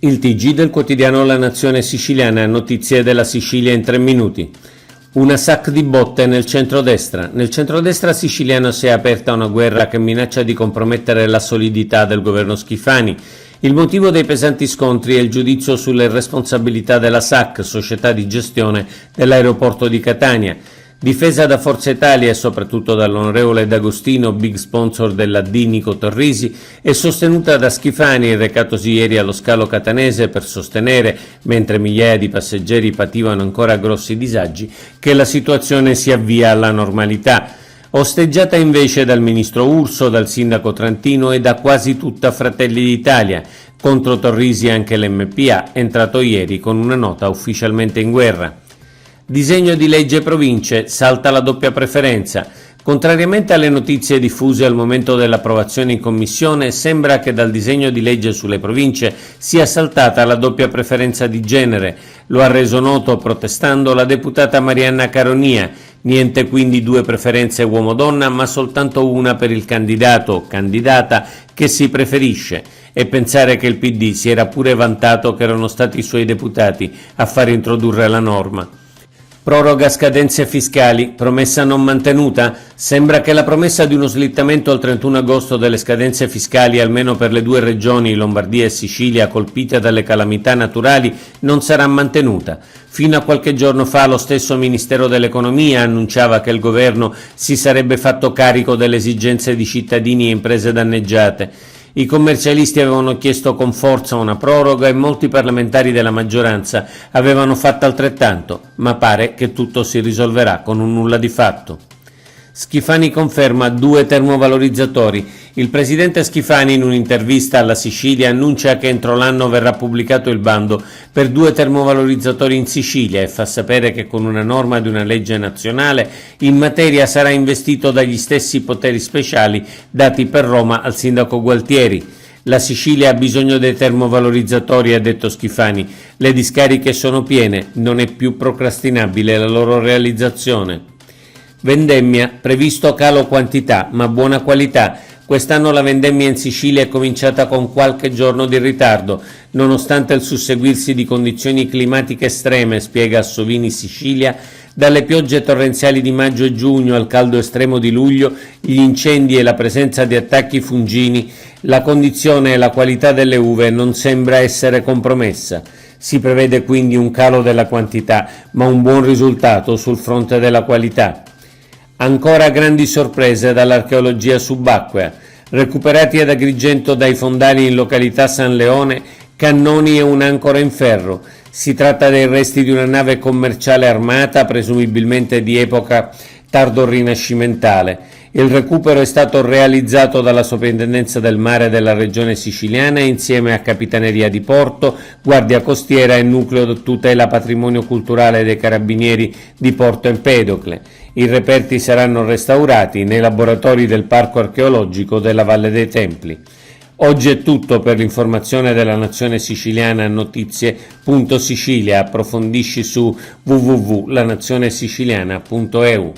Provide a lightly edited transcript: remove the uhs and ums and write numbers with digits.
Il TG del quotidiano La Nazione Siciliana, notizie della Sicilia in 3 minuti. Una SAC di botte nel centrodestra. Nel centrodestra siciliano si è aperta una guerra che minaccia di compromettere la solidità del governo Schifani. Il motivo dei pesanti scontri è il giudizio sulle responsabilità della SAC, società di gestione dell'aeroporto di Catania. Difesa da Forza Italia e soprattutto dall'onorevole D'Agostino, big sponsor della D. Nico Torrisi, e sostenuta da Schifani, recatosi ieri allo scalo catanese per sostenere, mentre migliaia di passeggeri pativano ancora grossi disagi, che la situazione si avvia alla normalità. Osteggiata invece dal ministro Urso, dal sindaco Trantino e da quasi tutta Fratelli d'Italia. Contro Torrisi anche l'MPA, entrato ieri con una nota ufficialmente in guerra. Disegno di legge province, salta la doppia preferenza. Contrariamente alle notizie diffuse al momento dell'approvazione in commissione, sembra che dal disegno di legge sulle province sia saltata la doppia preferenza di genere. Lo ha reso noto protestando la deputata Marianna Caronia. Niente quindi 2 preferenze uomo-donna, ma soltanto una per il candidato o candidata che si preferisce. E pensare che il PD si era pure vantato che erano stati i suoi deputati a far introdurre la norma. Proroga scadenze fiscali, promessa non mantenuta? Sembra che la promessa di uno slittamento al 31 agosto delle scadenze fiscali almeno per le 2 regioni, Lombardia e Sicilia, colpite dalle calamità naturali, non sarà mantenuta. Fino a qualche giorno fa lo stesso Ministero dell'Economia annunciava che il governo si sarebbe fatto carico delle esigenze di cittadini e imprese danneggiate. I commercialisti avevano chiesto con forza una proroga e molti parlamentari della maggioranza avevano fatto altrettanto, ma pare che tutto si risolverà con un nulla di fatto. Schifani conferma 2 termovalorizzatori. Il presidente Schifani in un'intervista alla Sicilia annuncia che entro l'anno verrà pubblicato il bando per 2 termovalorizzatori in Sicilia e fa sapere che con una norma di una legge nazionale in materia sarà investito dagli stessi poteri speciali dati per Roma al sindaco Gualtieri. La Sicilia ha bisogno dei termovalorizzatori, ha detto Schifani. Le discariche sono piene, non è più procrastinabile la loro realizzazione. Vendemmia, previsto calo quantità ma buona qualità. Quest'anno la vendemmia in Sicilia è cominciata con qualche giorno di ritardo, nonostante il susseguirsi di condizioni climatiche estreme, spiega Assovini Sicilia. Dalle piogge torrenziali di maggio e giugno al caldo estremo di luglio, gli incendi e la presenza di attacchi fungini, la condizione e la qualità delle uve non sembra essere compromessa. Si prevede quindi un calo della quantità, ma un buon risultato sul fronte della qualità. Ancora grandi sorprese dall'archeologia subacquea. Recuperati ad Agrigento dai fondali in località San Leone, cannoni e un'ancora in ferro. Si tratta dei resti di una nave commerciale armata, presumibilmente di epoca tardo-rinascimentale. Il recupero è stato realizzato dalla Soprintendenza del Mare della Regione Siciliana insieme a Capitaneria di Porto, Guardia Costiera e Nucleo Tutela Patrimonio Culturale dei Carabinieri di Porto Empedocle. I reperti saranno restaurati nei laboratori del Parco Archeologico della Valle dei Templi. Oggi è tutto per l'informazione della Nazione Siciliana a notizie.sicilia. Approfondisci su www.lanazionesiciliana.eu.